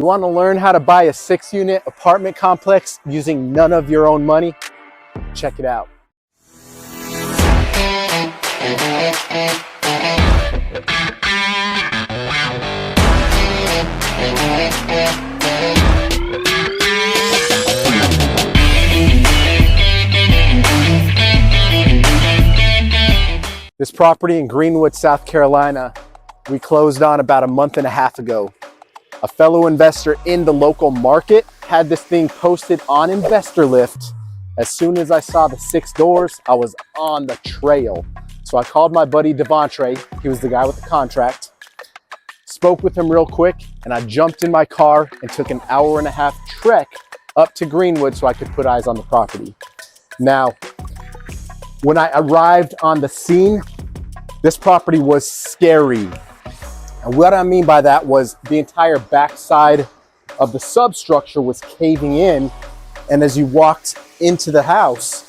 You want to learn how to buy a 6-unit apartment complex using none of your own money? Check it out. This property in Greenwood, South Carolina, we closed on about a month and a half ago. A fellow investor in the local market had this thing posted on Investor Lift. As soon as I saw the 6 doors, I was on the trail. So I called my buddy Devontre, he was the guy with the contract, spoke with him real quick, and I jumped in my car and took an hour-and-a-half trek up to Greenwood so I could put eyes on the property. Now, when I arrived on the scene, this property was scary. And what I mean by that was the entire backside of the substructure was caving in. And as you walked into the house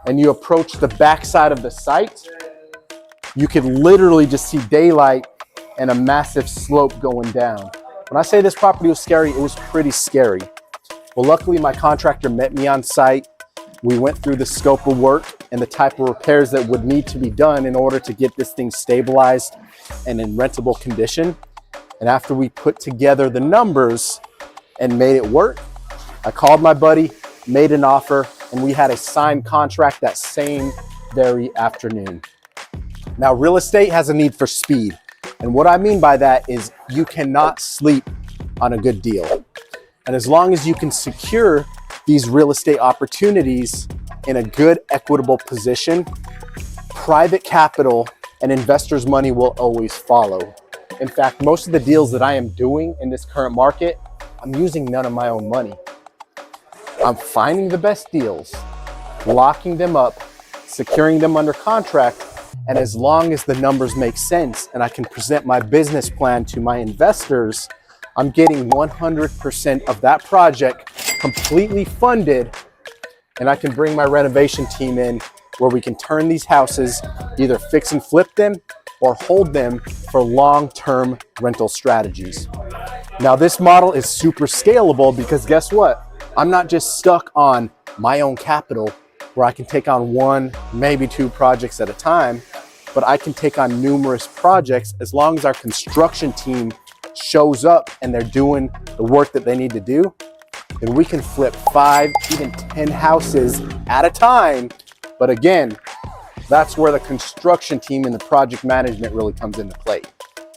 and you approached the backside of the site, you could literally just see daylight and a massive slope going down. When I say this property was scary, it was pretty scary. Well, luckily my contractor met me on site. We went through the scope of work and the type of repairs that would need to be done in order to get this thing stabilized and in rentable condition. And after we put together the numbers and made it work, I called my buddy, made an offer, and we had a signed contract that same very afternoon. Now, real estate has a need for speed. And what I mean by that is you cannot sleep on a good deal. And as long as you can secure these real estate opportunities in a good, equitable position, private capital and investors' money will always follow. In fact, most of the deals that I am doing in this current market, I'm using none of my own money. I'm finding the best deals, locking them up, securing them under contract, and as long as the numbers make sense and I can present my business plan to my investors, I'm getting 100% of that project completely funded, and I can bring my renovation team in where we can turn these houses, either fix and flip them or hold them for long-term rental strategies. Now, this model is super scalable because guess what? I'm not just stuck on my own capital where I can take on 1, maybe 2 projects at a time, but I can take on numerous projects as long as our construction team shows up and they're doing the work that they need to do. Then we can flip 5, even 10 houses at a time. But again, that's where the construction team and the project management really comes into play.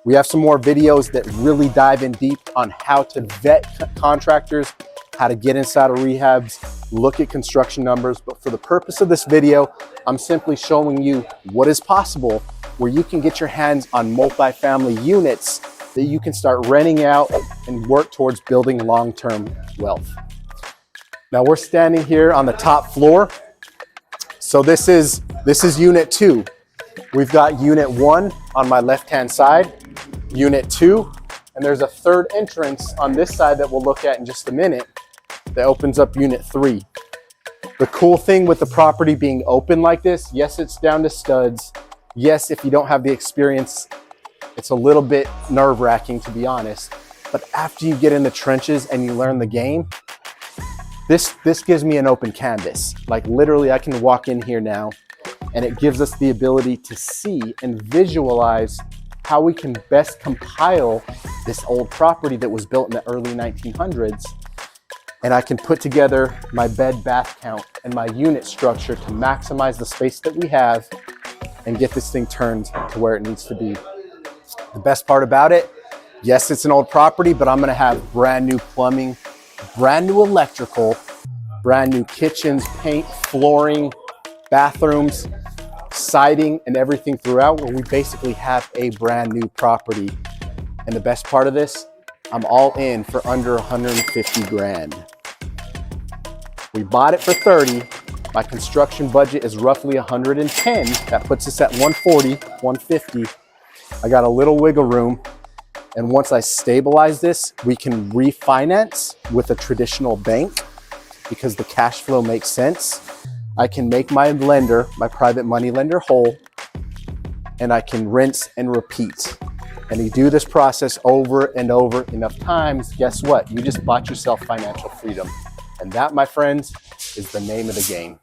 We have some more videos that really dive in deep on how to vet contractors, how to get inside of rehabs, look at construction numbers. But for the purpose of this video, I'm simply showing you what is possible where you can get your hands on multifamily units that you can start renting out and work towards building long-term wealth. Now we're standing here on the top floor. So this is unit 2. We've got unit 1 on my left-hand side, unit 2, and there's a 3rd entrance on this side that we'll look at in just a minute that opens up unit 3. The cool thing with the property being open like this, yes, it's down to studs. Yes, if you don't have the experience, it's a little bit nerve-wracking, to be honest. But after you get in the trenches and you learn the game, this gives me an open canvas. Like literally I can walk in here now and it gives us the ability to see and visualize how we can best compile this old property that was built in the early 1900s. And I can put together my bed bath count and my unit structure to maximize the space that we have and get this thing turned to where it needs to be. The best part about it, yes, it's an old property, but I'm gonna have brand new plumbing, brand new electrical, brand new kitchens, paint, flooring, bathrooms, siding, and everything throughout, where we basically have a brand new property. And the best part of this, I'm all in for under 150 grand. We bought it for 30. My construction budget is roughly 110. That puts us at 140, 150. I got a little wiggle room. And once I stabilize this, we can refinance with a traditional bank because the cash flow makes sense. I can make my lender, my private money lender, whole, and I can rinse and repeat. and you do this process over and over enough times, guess what? You just bought yourself financial freedom. And that, my friends, is the name of the game.